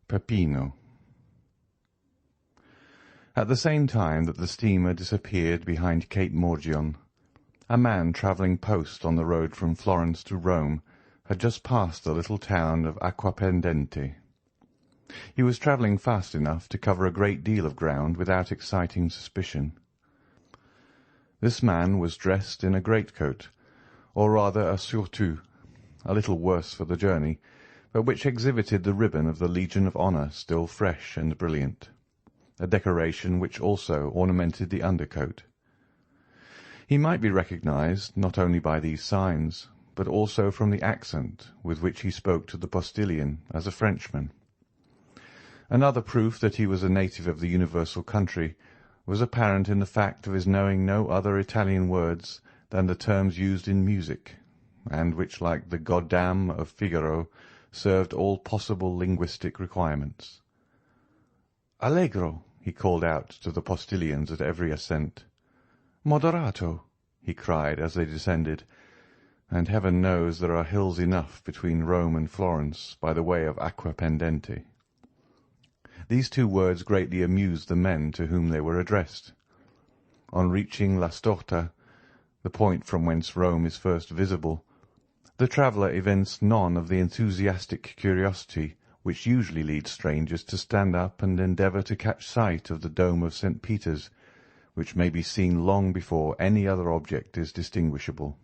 Peppino. At the same time that the steamer disappeared behind Cape Morgion, a man travelling post on the road from Florence to Rome had just passed the little town of Acquapendente. He was travelling fast enough to cover a great deal of ground without exciting suspicion. This man was dressed in a greatcoat, or rather a surtout, a little worse for the journey, but which exhibited the ribbon of the Legion of Honour still fresh and brilliant, a decoration which also ornamented the undercoat. He might be recognized not only by these signs, but also from the accent with which he spoke to the postilion as a Frenchman. Another proof that he was a native of the universal country was apparent in the fact of his knowing no other Italian words than the terms used in music, and which, like the Goddam of Figaro, served all possible linguistic requirements. "Allegro," he called out to the postilions at every ascent. "Moderato," he cried as they descended, and heaven knows there are hills enough between Rome and Florence by the way of Acquapendente. These two words greatly amused the men to whom they were addressed. On reaching La Storta, the point from whence Rome is first visible, the traveller evinced none of the enthusiastic curiosity which usually leads strangers to stand up and endeavour to catch sight of the dome of St. Peter's, which may be seen long before any other object is distinguishable.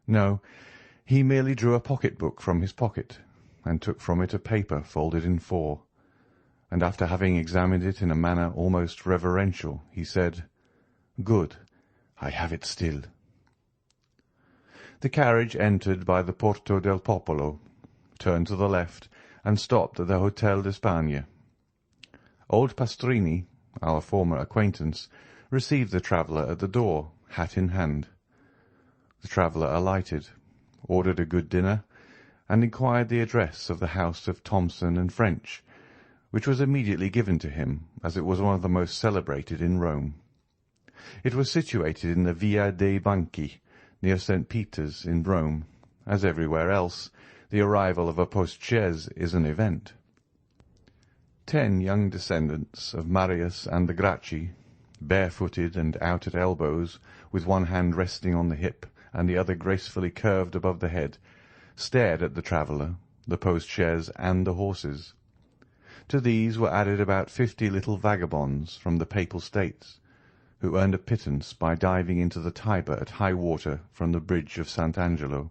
No, he merely drew a pocket-book from his pocket, and took from it a paper folded in four, and after having examined it in a manner almost reverential, he said, "Good, I have it still." The carriage entered by the Porto del Popolo, turned to the left, and stopped at the Hotel d'Espagne. Old Pastrini, our former acquaintance, received the traveller at the door, hat in hand. The traveller alighted, ordered a good dinner, and inquired the address of the house of Thomson and French, which was immediately given to him, as it was one of the most celebrated in Rome. It was situated in the Via dei Banchi, near St. Peter's in Rome. As everywhere else, the arrival of a post-chaise is an event. 10 young descendants of Marius and the Gracchi, barefooted and out at elbows, with one hand resting on the hip and the other gracefully curved above the head, stared at the traveller, the post-chaise, and the horses. To these were added about 50 little vagabonds from the Papal States, who earned a pittance by diving into the Tiber at high water from the bridge of St. Angelo.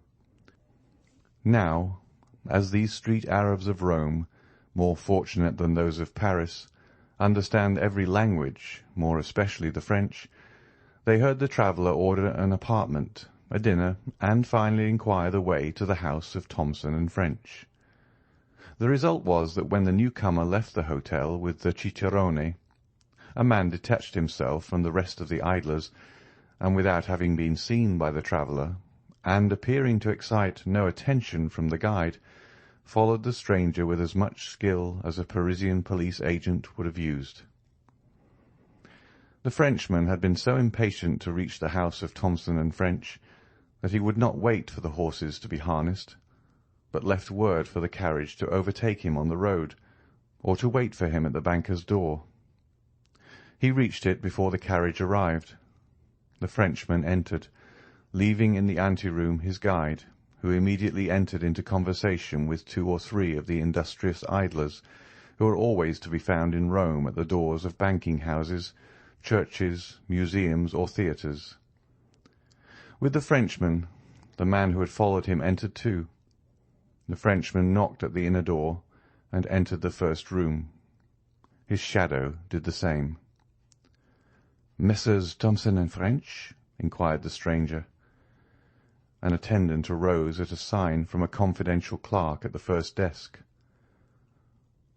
Now, as these street Arabs of Rome, more fortunate than those of Paris, understand every language, more especially the French, they heard the traveller order an apartment, a dinner, and finally inquire the way to the house of Thomson and French. The result was that when the newcomer left the hotel with the cicerone, a man detached himself from the rest of the idlers, and without having been seen by the traveller, and appearing to excite no attention from the guide, followed the stranger with as much skill as a Parisian police agent would have used. The Frenchman had been so impatient to reach the house of Thomson and French that he would not wait for the horses to be harnessed, but left word for the carriage to overtake him on the road, or to wait for him at the banker's door. He reached it before the carriage arrived. The Frenchman entered, leaving in the ante-room his guide, who immediately entered into conversation with 2 or 3 of the industrious idlers, who are always to be found in Rome at the doors of banking-houses, churches, museums, or theatres. With the Frenchman, the man who had followed him entered too. The Frenchman knocked at the inner door, and entered the first room. His shadow did the same. "Messrs. Thomson and French?" inquired the stranger. An attendant arose at a sign from a confidential clerk at the first desk.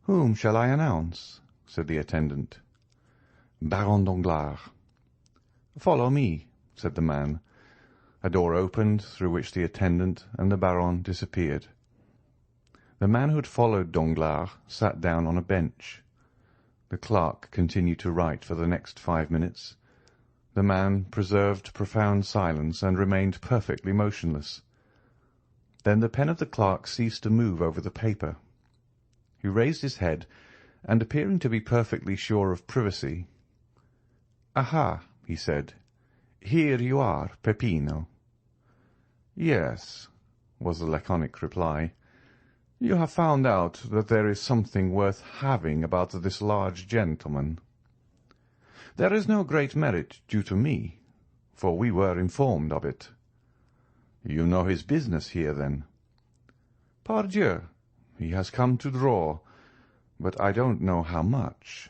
"Whom shall I announce?" said the attendant. "Baron Danglars." "Follow me," said the man. A door opened, through which the attendant and the Baron disappeared. The man who had followed Danglars sat down on a bench. The clerk continued to write for the next 5 minutes. The man preserved profound silence and remained perfectly motionless. Then the pen of the clerk ceased to move over the paper. He raised his head, and appearing to be perfectly sure of privacy, "Aha," he said, "here you are, Peppino." "Yes," was the laconic reply. "You have found out that there is something worth having about this large gentleman. There is no great merit due to me, for we were informed of it. You know his business here, then?" "Pardieu, he has come to draw, but I don't know how much."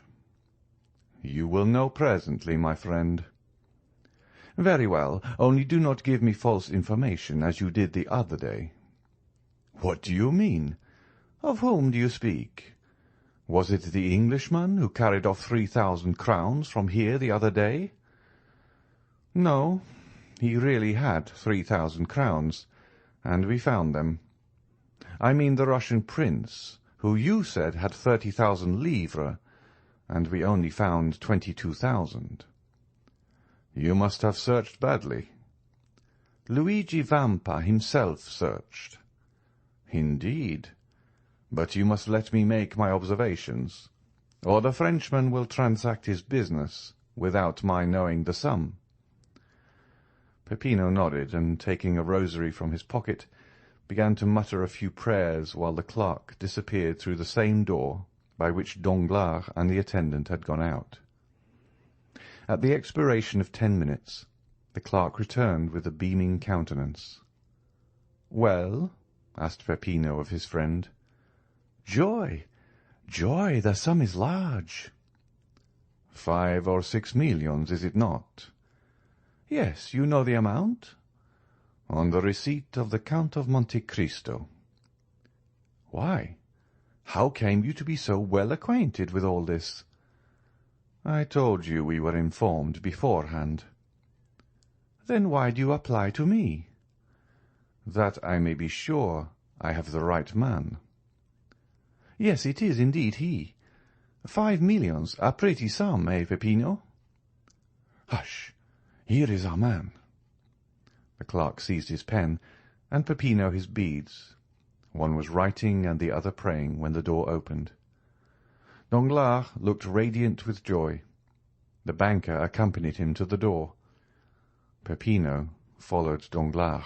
"You will know presently, my friend." "Very well, only do not give me false information, as you did the other day." "What do you mean? Of whom do you speak? Was it the Englishman who carried off 3,000 crowns from here the other day?" "No, he really had 3,000 crowns, and we found them. I mean the Russian prince, who you said had 30,000 livres, and we only found 22,000. You must have searched badly." "Luigi Vampa himself searched." "Indeed. But you must let me make my observations, or the Frenchman will transact his business without my knowing the sum." Peppino nodded, and taking a rosary from his pocket, began to mutter a few prayers while the clerk disappeared through the same door by which Danglars and the attendant had gone out. At the expiration of 10 minutes, the clerk returned with a beaming countenance. "Well?" asked Peppino of his friend. "Joy! Joy! The sum is large." 5 or 6 millions, is it not?" "Yes, you know the amount?" "On the receipt of the Count of Monte Cristo." "Why, how came you to be so well acquainted with all this?" "I told you we were informed beforehand." "Then why do you apply to me?" "That I may be sure I have the right man." "Yes, it is indeed he. 5 millions, a pretty sum, eh, Peppino?" "Hush! Here is our man." The clerk seized his pen, and Peppino his beads. One was writing and the other praying when the door opened. Danglars looked radiant with joy. The banker accompanied him to the door. Peppino followed Danglars.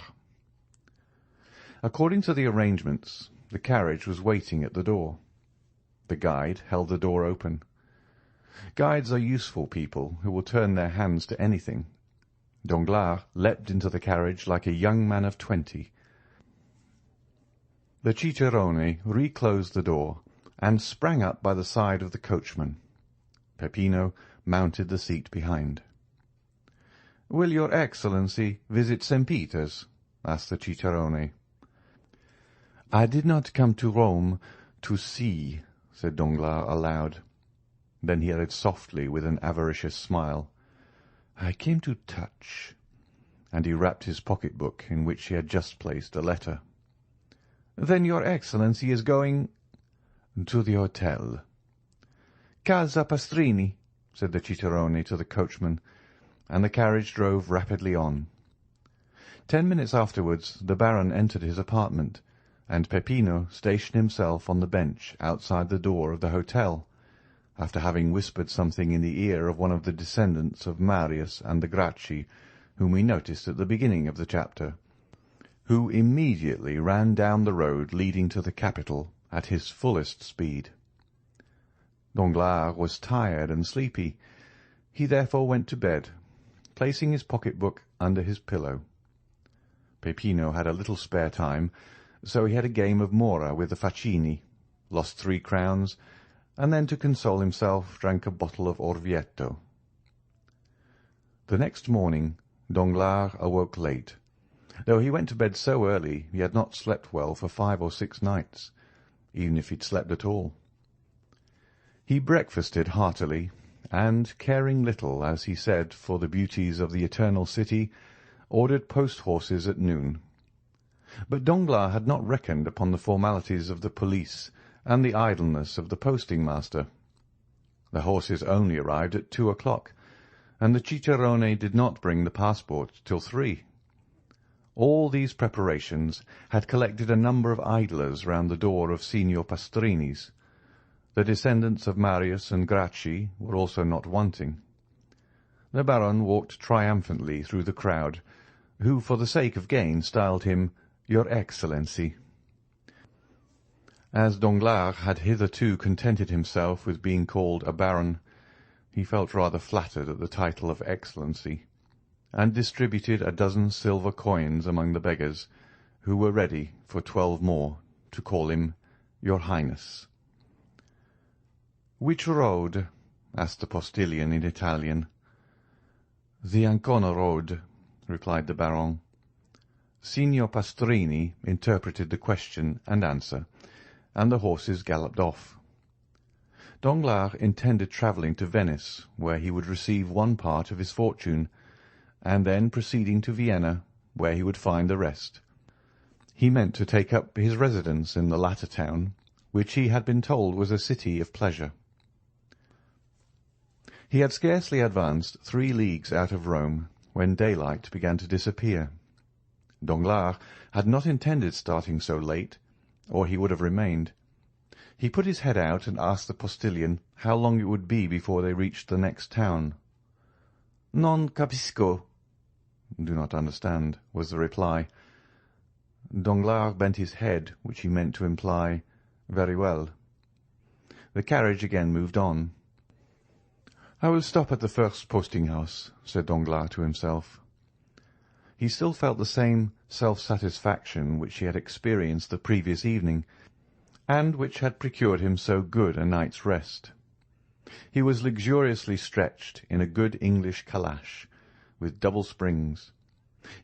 According to the arrangements, the carriage was waiting at the door. The guide held the door open. Guides are useful people who will turn their hands to anything. Danglars leapt into the carriage like a young man of 20. The cicerone reclosed the door and sprang up by the side of the coachman. Peppino mounted the seat behind. "Will your Excellency visit St. Peter's?" asked the cicerone. "I did not come to Rome to see," said Danglars aloud. Then he added softly with an avaricious smile, "I came to touch," and he rapped his pocket-book, in which he had just placed a letter. "Then your Excellency is going—" "To the hotel." "Casa Pastrini," said the cicerone to the coachman, and the carriage drove rapidly on. 10 minutes afterwards the Baron entered his apartment, and Peppino stationed himself on the bench outside the door of the hotel, after having whispered something in the ear of one of the descendants of Marius and the Gracchi, whom we noticed at the beginning of the chapter, who immediately ran down the road leading to the capital at his fullest speed. Danglars was tired and sleepy. He therefore went to bed, placing his pocket-book under his pillow. Peppino had a little spare time, so he had a game of mora with the facchini, lost 3 crowns, and then to console himself drank a bottle of Orvieto. The next morning Danglars awoke late. Though he went to bed so early, he had not slept well for 5 or 6 nights, even if he'd slept at all. He breakfasted heartily, and, caring little, as he said, for the beauties of the Eternal City, ordered post-horses at noon. But Danglars had not reckoned upon the formalities of the police and the idleness of the posting-master. The horses only arrived at 2 o'clock, and the cicerone did not bring the passport till 3. All these preparations had collected a number of idlers round the door of Signor Pastrini's, The descendants of Marius and Gracchi were also not wanting. The Baron walked triumphantly through the crowd, who, for the sake of gain, styled him "Your Excellency." As Danglars had hitherto contented himself with being called a baron, he felt rather flattered at the title of Excellency, and distributed a dozen silver coins among the beggars, who were ready for 12 more to call him "Your Highness." "Which road?" asked the postilion in Italian. "The Ancona road," replied the Baron. Signor Pastrini interpreted the question and answer, and the horses galloped off. Danglars intended travelling to Venice, where he would receive one part of his fortune, and then proceeding to Vienna, where he would find the rest. He meant to take up his residence in the latter town, which he had been told was a city of pleasure. He had scarcely advanced 3 leagues out of Rome when daylight began to disappear. Danglars had not intended starting so late, or he would have remained. He put his head out and asked the postilion how long it would be before they reached the next town. "Non capisco." "Do not understand," was the reply. Danglars bent his head, which he meant to imply, "Very well." The carriage again moved on. "I will stop at the first posting-house," said Danglars to himself. He still felt the same self-satisfaction which he had experienced the previous evening, and which had procured him so good a night's rest. He was luxuriously stretched in a good English calash, with double springs.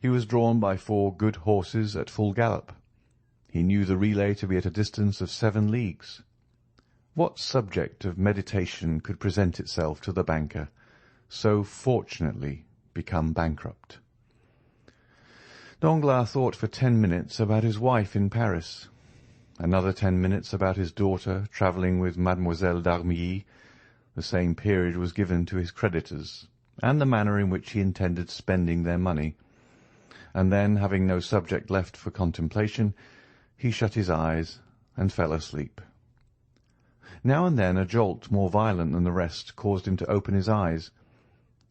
He was drawn by 4 good horses at full gallop. He knew the relay to be at a distance of 7 leagues. What subject of meditation could present itself to the banker, so fortunately become bankrupt? Danglars thought for 10 minutes about his wife in Paris, another 10 minutes about his daughter travelling with Mademoiselle d'Armilly. The same period was given to his creditors, and the manner in which he intended spending their money, and then, having no subject left for contemplation, he shut his eyes and fell asleep. Now and then a jolt more violent than the rest caused him to open his eyes.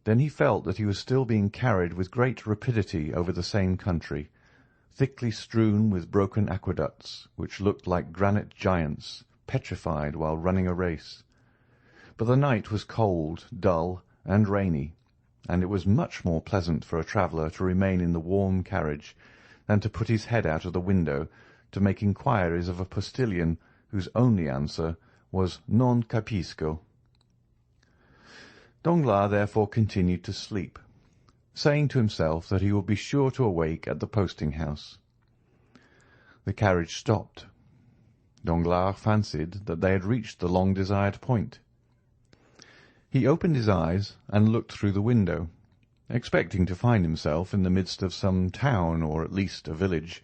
Then he felt that he was still being carried with great rapidity over the same country, thickly strewn with broken aqueducts, which looked like granite giants petrified while running a race. But the night was cold, dull, and rainy, and it was much more pleasant for a traveller to remain in the warm carriage than to put his head out of the window to make inquiries of a postilion whose only answer was "Non capisco." Danglars therefore continued to sleep, saying to himself that he would be sure to awake at the posting-house. The carriage stopped. Danglars fancied that they had reached the long-desired point. He opened his eyes and looked through the window, expecting to find himself in the midst of some town, or at least a village,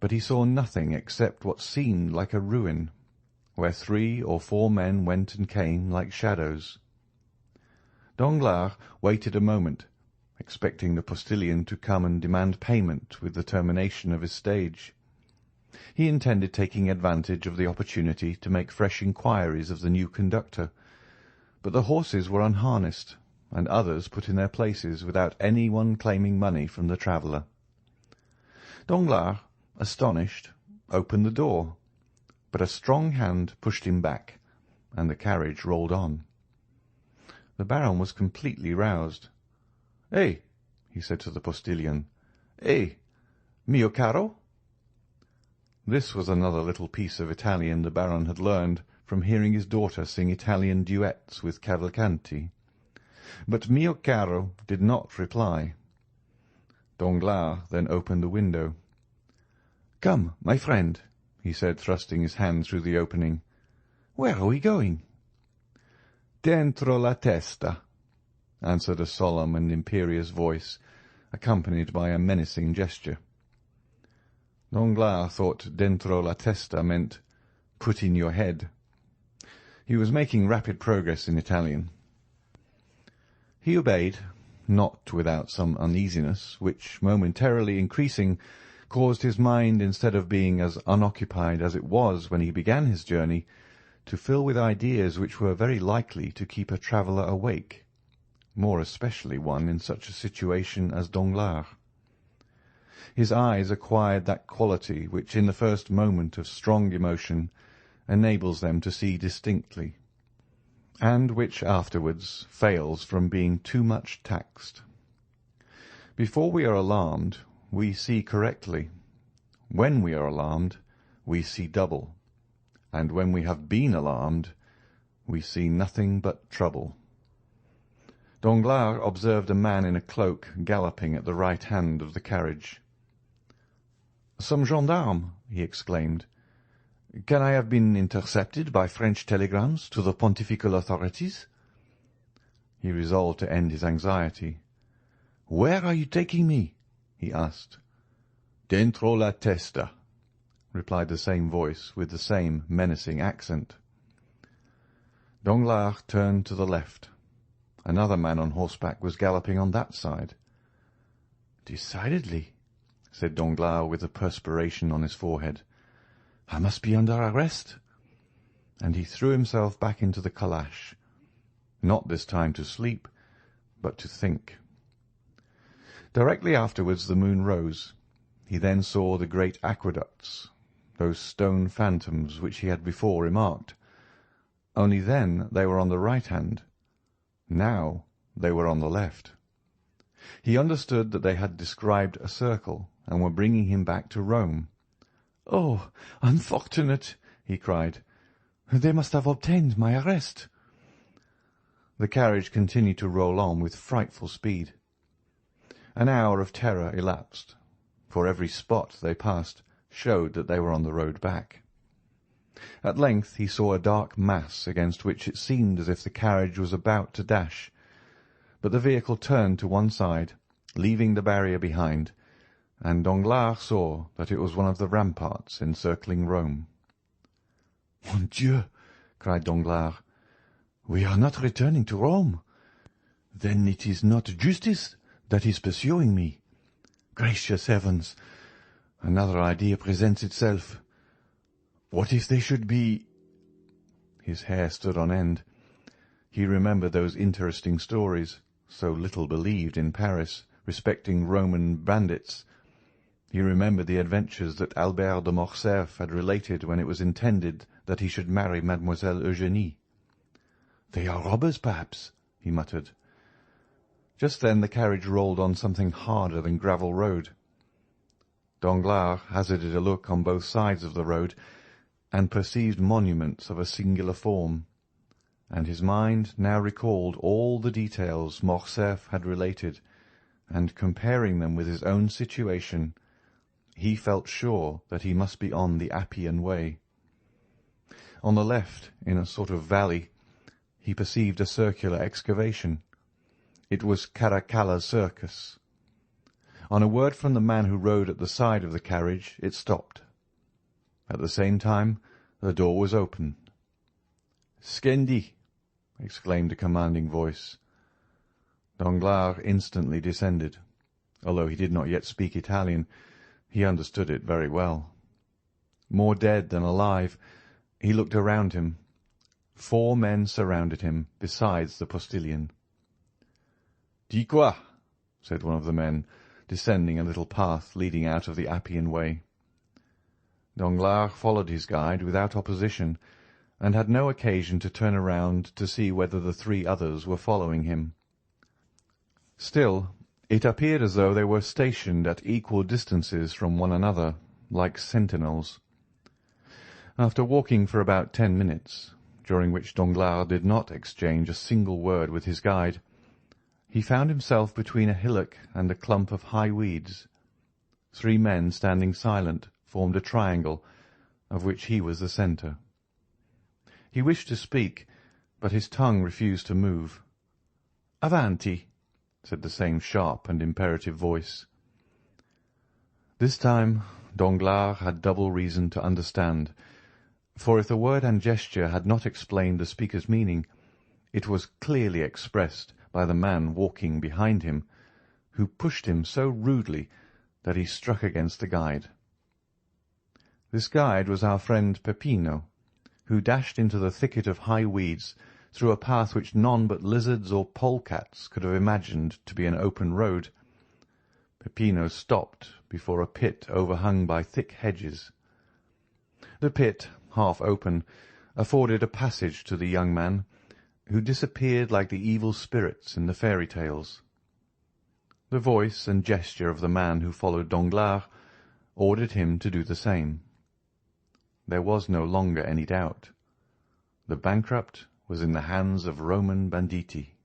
but he saw nothing except what seemed like a ruin, where 3 or 4 men went and came like shadows. Danglars waited a moment, expecting the postilion to come and demand payment with the termination of his stage. He intended taking advantage of the opportunity to make fresh inquiries of the new conductor, but the horses were unharnessed, and others put in their places without any one claiming money from the traveller. Danglars, astonished, opened the door, but a strong hand pushed him back, and the carriage rolled on. The Baron was completely roused. "Eh," he said to the postilion. "Eh, mio caro?" This was another little piece of Italian the Baron had learned from hearing his daughter sing Italian duets with Cavalcanti. But mio caro did not reply. Danglars then opened the window. "Come, my friend," he said, thrusting his hand through the opening. "Where are we going?" "Dentro la testa," answered a solemn and imperious voice, accompanied by a menacing gesture. Danglars thought dentro la testa meant "put in your head." He was making rapid progress in Italian. He obeyed, not without some uneasiness, which, momentarily increasing, caused his mind, instead of being as unoccupied as it was when he began his journey, to fill with ideas which were very likely to keep a traveller awake, more especially one in such a situation as Danglars. His eyes acquired that quality which in the first moment of strong emotion enables them to see distinctly, and which afterwards fails from being too much taxed. Before we are alarmed, we see correctly. When we are alarmed, we see double, and when we have been alarmed, we see nothing but trouble. Danglars observed a man in a cloak galloping at the right hand of the carriage. "Some gendarmes!" he exclaimed. "Can I have been intercepted by French telegrams to the pontifical authorities?" He resolved to end his anxiety. "Where are you taking me?" he asked. "Dentro la testa," replied the same voice with the same menacing accent. Danglars turned to the left. Another man on horseback was galloping on that side. "Decidedly," said Danglars with the perspiration on his forehead, "I must be under arrest." And he threw himself back into the calash, not this time to sleep, but to think. Directly afterwards the moon rose. He then saw the great aqueducts, those stone phantoms which he had before remarked. Only then they were on the right hand. Now they were on the left. He understood that they had described a circle and were bringing him back to Rome. "Oh, unfortunate!" he cried. "They must have obtained my arrest." The carriage continued to roll on with frightful speed. An hour of terror elapsed, for every spot they passed showed that they were on the road back. At length he saw a dark mass against which it seemed as if the carriage was about to dash, but the vehicle turned to one side, leaving the barrier behind, and Danglars saw that it was one of the ramparts encircling Rome. "Mon Dieu!" cried Danglars, "we are not returning to Rome. Then it is not justice that is pursuing me. Gracious heavens! Another idea presents itself. What if they should be—" His hair stood on end. He remembered those interesting stories, so little believed in Paris, respecting Roman bandits. He remembered the adventures that Albert de Morcerf had related when it was intended that he should marry Mademoiselle Eugénie. "They are robbers, perhaps," he muttered. Just then the carriage rolled on something harder than gravel road. Danglars hazarded a look on both sides of the road, and perceived monuments of a singular form, and his mind now recalled all the details Morcerf had related, and comparing them with his own situation, he felt sure that he must be on the Appian Way. On the left, in a sort of valley, he perceived a circular excavation. It was Caracalla's circus. On a word from the man who rode at the side of the carriage, it stopped. At the same time, the door was open. "Scendi!" exclaimed a commanding voice. Danglars instantly descended. Although he did not yet speak Italian, he understood it very well. More dead than alive, he looked around him. 4 men surrounded him, besides the postilion. "Di qua," said one of the men, descending a little path leading out of the Appian Way. Danglars followed his guide without opposition, and had no occasion to turn around to see whether the 3 others were following him. Still, it appeared as though they were stationed at equal distances from one another, like sentinels. After walking for about 10 minutes, during which Danglars did not exchange a single word with his guide, he found himself between a hillock and a clump of high weeds. 3 men standing silent formed a triangle, of which he was the centre. He wished to speak, but his tongue refused to move. "Avanti!" said the same sharp and imperative voice. This time Danglars had double reason to understand, for if the word and gesture had not explained the speaker's meaning, it was clearly expressed by the man walking behind him, who pushed him so rudely that he struck against the guide. This guide was our friend Peppino, who dashed into the thicket of high weeds through a path which none but lizards or polecats could have imagined to be an open road. Peppino stopped before a pit overhung by thick hedges. The pit, half open, afforded a passage to the young man, who disappeared like the evil spirits in the fairy tales. The voice and gesture of the man who followed Danglars ordered him to do the same. There was no longer any doubt. The bankrupt was in the hands of Roman banditti.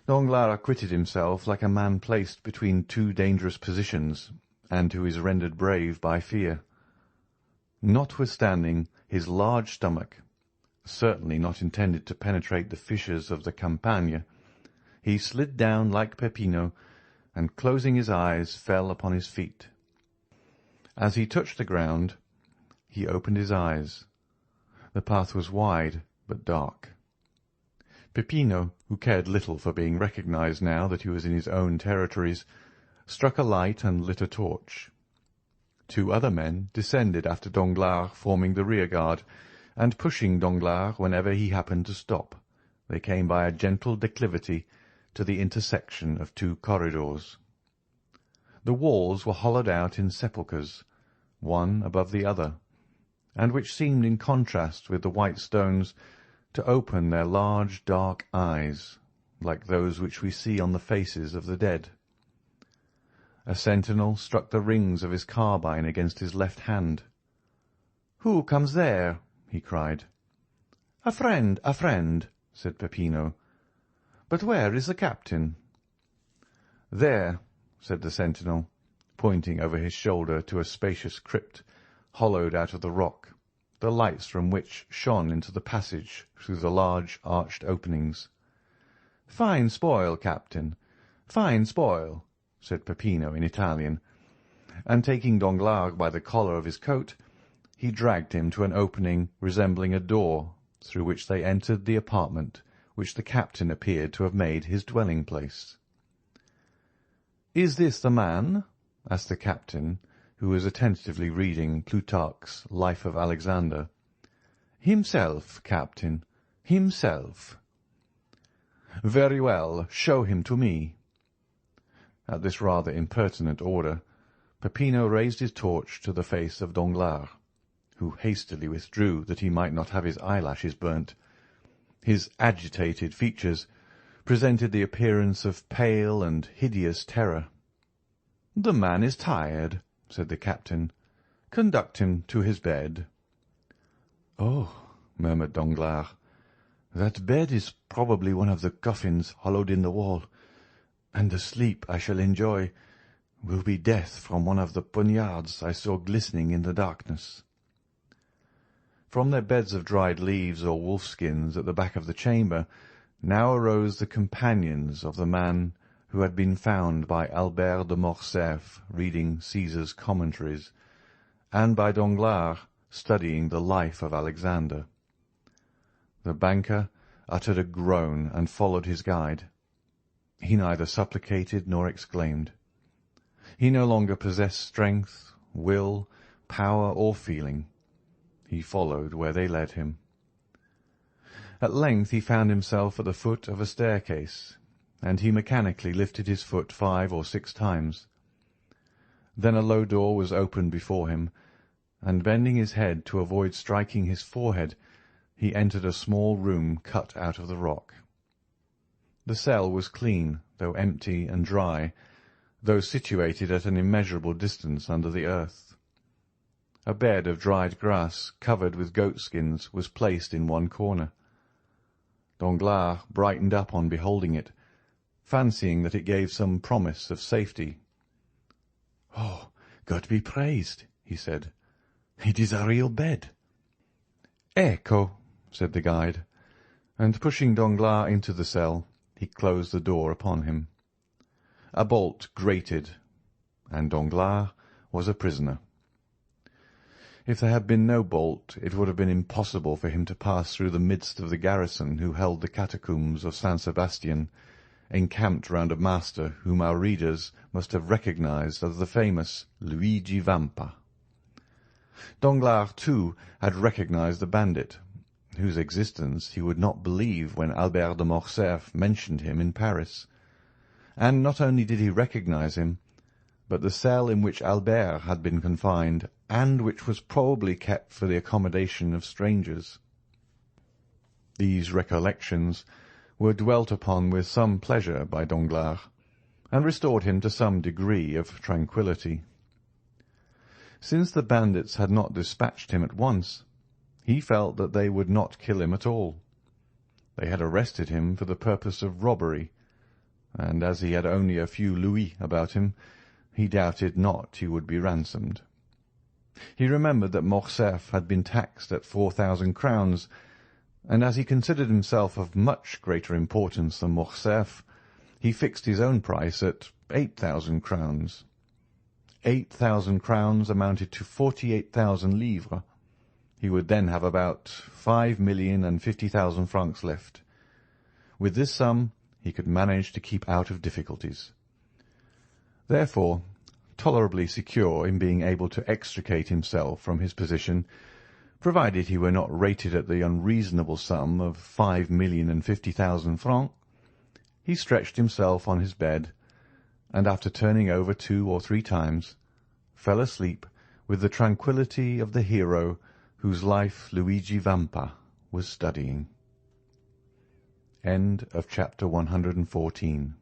Danglars acquitted himself like a man placed between two dangerous positions, and who is rendered brave by fear. Notwithstanding his large stomach, certainly not intended to penetrate the fissures of the Campagna, he slid down like Peppino, and closing his eyes fell upon his feet. As he touched the ground, he opened his eyes. The path was wide but dark. Peppino, who cared little for being recognized now that he was in his own territories, struck a light and lit a torch. Two other men descended after Danglars, forming the rearguard, and pushing Danglars whenever he happened to stop. They came by a gentle declivity to the intersection of two corridors. The walls were hollowed out in sepulchres, one above the other, and which seemed in contrast with the white stones to open their large dark eyes, like those which we see on the faces of the dead. A sentinel struck the rings of his carbine against his left hand. "Who comes there?" he cried. A friend, said Peppino. "But where is the captain?" "There," said the sentinel, pointing over his shoulder to a spacious crypt, hollowed out of the rock, the lights from which shone into the passage through the large arched openings. "Fine spoil, captain, fine spoil," said Peppino in Italian, and taking Danglars by the collar of his coat, he dragged him to an opening resembling a door, through which they entered the apartment which the captain appeared to have made his dwelling-place. "Is this the man?" asked the captain, who was attentively reading Plutarch's Life of Alexander. "Himself, captain, himself." "Very well, show him to me." At this rather impertinent order, Peppino raised his torch to the face of Danglars, who hastily withdrew that he might not have his eyelashes burnt. His agitated features presented the appearance of pale and hideous terror. "The man is tired," said the captain. "Conduct him to his bed." "Oh," murmured Danglars, "that bed is probably one of the coffins hollowed in the wall, and the sleep I shall enjoy will be death from one of the poniards I saw glistening in the darkness." From their beds of dried leaves or wolf-skins at the back of the chamber now arose the companions of the man who had been found by Albert de Morcerf reading Caesar's Commentaries, and by Danglars studying the Life of Alexander. The banker uttered a groan and followed his guide. He neither supplicated nor exclaimed. He no longer possessed strength, will, power, or feeling. He followed where they led him. At length he found himself at the foot of a staircase, and he mechanically lifted his foot 5 or 6 times. Then a low door was opened before him, and bending his head to avoid striking his forehead, he entered a small room cut out of the rock. The cell was clean, though empty and dry, though situated at an immeasurable distance under the earth. A bed of dried grass covered with goat-skins was placed in one corner. Danglars brightened up on beholding it, fancying that it gave some promise of safety. "Oh, God be praised," he said. "It is a real bed." "Ecco," said the guide, and pushing Danglars into the cell, he closed the door upon him. A bolt grated, and Danglars was a prisoner. If there had been no bolt, it would have been impossible for him to pass through the midst of the garrison who held the catacombs of San Sebastian, encamped round a master whom our readers must have recognized as the famous Luigi Vampa. Danglars, too, had recognized the bandit, whose existence he would not believe when Albert de Morcerf mentioned him in Paris. And not only did he recognize him, but the cell in which Albert had been confined, and which was probably kept for the accommodation of strangers. These recollections were dwelt upon with some pleasure by Danglars, and restored him to some degree of tranquillity. Since the bandits had not dispatched him at once, he felt that they would not kill him at all. They had arrested him for the purpose of robbery, and as he had only a few louis about him, he doubted not he would be ransomed. He remembered that Morcerf had been taxed at 4,000 crowns, and as he considered himself of much greater importance than Morcerf, he fixed his own price at 8,000 crowns. 8,000 crowns amounted to 48,000 livres. He would then have about 5,050,000 francs left. With this sum he could manage to keep out of difficulties. Therefore, tolerably secure in being able to extricate himself from his position, provided he were not rated at the unreasonable sum of 5,050,000 francs, he stretched himself on his bed, and after turning over 2 or 3 times, fell asleep with the tranquillity of the hero whose life Luigi Vampa was studying. End of chapter 114.